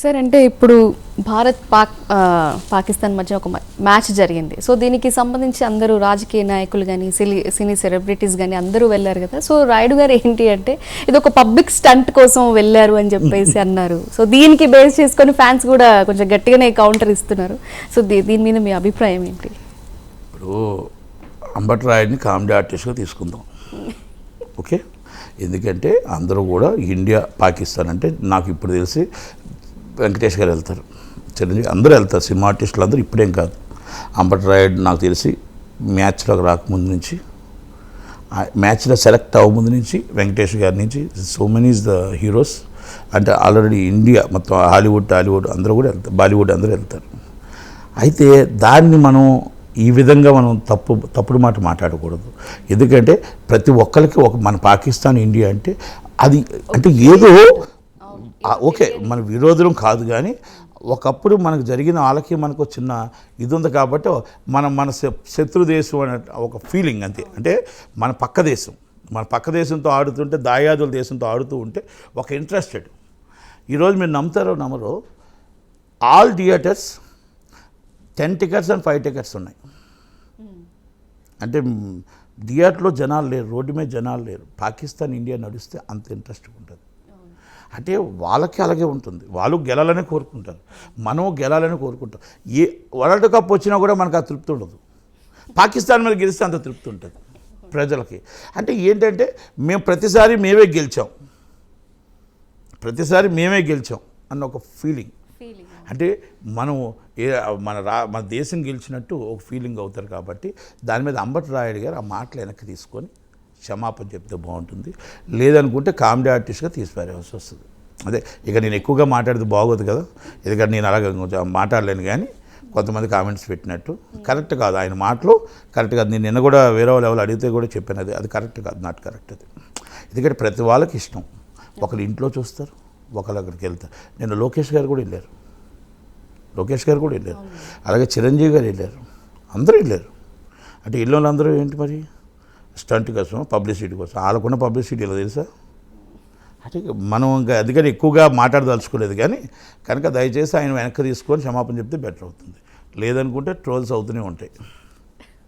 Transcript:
Sir అంటే ఇప్పుడు పాకిస్తాన్ మధ్య ఒక మ్యాచ్ జరిగింది. సో దీనికి సంబంధించి అందరూ రాజకీయ నాయకులు కానీ సినీ సెలబ్రిటీస్ కానీ అందరూ వెళ్ళారు కదా. సో రాయుడు గారు ఏంటి అంటే ఇది ఒక పబ్లిక్ స్టంట్ కోసం వెళ్ళారు అని చెప్పేసి అన్నారు. సో దీనికి బేస్ చేసుకొని ఫ్యాన్స్ కూడా కొంచెం గట్టిగానే కౌంటర్ ఇస్తున్నారు. సో దీని మీద మీ అభిప్రాయం ఏంటి? ఇప్పుడు అంబటి రాయుడిని కామెడీ ఆర్టిస్ట్గా తీసుకుందాం, ఓకే. ఎందుకంటే అందరూ కూడా ఇండియా పాకిస్తాన్ అంటే నాకు ఇప్పుడు తెలిసి వెంకటేష్ గారు వెళ్తారు, చిరంజీవి అందరూ వెళ్తారు, సినిమా ఆర్టిస్టులు అందరూ. ఇప్పుడేం కాదు, అంబటి రాయుడు నాకు తెలిసి మ్యాచ్లోకి రాకముందు నుంచి, మ్యాచ్లో సెలెక్ట్ అవ్వముందు నుంచి వెంకటేష్ గారి నుంచి so many is the heroes. అంటే ఆల్రెడీ ఇండియా మొత్తం హాలీవుడ్ అందరూ కూడా వెళ్తారు, బాలీవుడ్ అందరూ వెళ్తారు. అయితే దాన్ని మనం ఈ విధంగా మనం తప్పుడు మాట మాట్లాడకూడదు. ఎందుకంటే ప్రతి ఒక్కరికి మన పాకిస్తాన్ ఇండియా అంటే అది అంటే ఏదో ఓకే మన విరోధం కాదు, కానీ ఒకప్పుడు మనకు జరిగిన వాళ్ళకి మనకు చిన్న ఇది ఉంది కాబట్టి మన శత్రు దేశం అనే ఒక ఫీలింగ్ అంతే. అంటే మన పక్క దేశంతో ఆడుతుంటే, దాయాదుల దేశంతో ఆడుతూ ఉంటే ఒక ఇంట్రెస్టెడ్. ఈరోజు మీరు నమ్ముతారో నమ్మరో, all theatres 10 tickets and 5 tickets ఉన్నాయి. అంటే థియేటర్లో జనాలు లేరు, రోడ్డు మీద జనాలు లేరు. పాకిస్తాన్ ఇండియా నడిస్తే అంత ఇంట్రెస్ట్గా ఉంటుంది. అంటే వాళ్ళకి అలాగే ఉంటుంది, వాళ్ళు గెలాలని కోరుకుంటారు, మనం గెలాలని కోరుకుంటాం. ఏ వరల్డ్ కప్ వచ్చినా కూడా మనకు ఆ తృప్తి ఉండదు. పాకిస్తాన్ మీద గెలిస్తే అంత తృప్తి ఉంటుంది ప్రజలకి. అంటే ఏంటంటే మేము ప్రతిసారి మేమే గెలిచాం అన్న ఒక ఫీలింగ్. అంటే మనం మన దేశం గెలిచినట్టు ఒక ఫీలింగ్ అవుతారు. కాబట్టి దాని మీద అంబటి రాయుడు గారు ఆ మాటలు వెనక్కి తీసుకొని క్షమాపణ చెప్తే బాగుంటుంది. లేదనుకుంటే కామెడీ ఆర్టిస్ట్గా తీసిపారేవాల్సి వస్తుంది. అదే ఇక నేను ఎక్కువగా మాట్లాడితే బాగోదు కదా, ఎందుకంటే నేను అలాగే కొంచెం మాట్లాడలేను. కానీ కొంతమంది కామెంట్స్ పెట్టినట్టు కరెక్ట్ కాదు, ఆయన మాటలు కరెక్ట్ కాదు. నేను నిన్న కూడా వేరే వాళ్ళు ఎవరు అడిగితే కూడా చెప్పాను, అది కరెక్ట్ కాదు, నాట్ కరెక్ట్ అది. ఎందుకంటే ప్రతి వాళ్ళకి ఇష్టం, ఒకరు ఇంట్లో చూస్తారు, ఒకరు అక్కడికి వెళ్తారు. నేను లోకేష్ గారు కూడా వెళ్ళారు, అలాగే చిరంజీవి గారు వెళ్ళారు, అందరూ వెళ్ళారు. అంటే ఇల్లు అందరూ ఏంటి మరి స్టంట్ కోసం, పబ్లిసిటీ కోసం. వాళ్ళకున్న పబ్లిసిటీ ఎలా తెలుసా? అంటే మనం ఇంకా అందుకని ఎక్కువగా మాట్లాడదలుచుకోలేదు. కానీ కనుక దయచేసి ఆయన వెనక్కి తీసుకొని క్షమాపణ చెప్తే బెటర్ అవుతుంది. లేదనుకుంటే ట్రోల్స్ అవుతూనే ఉంటాయి.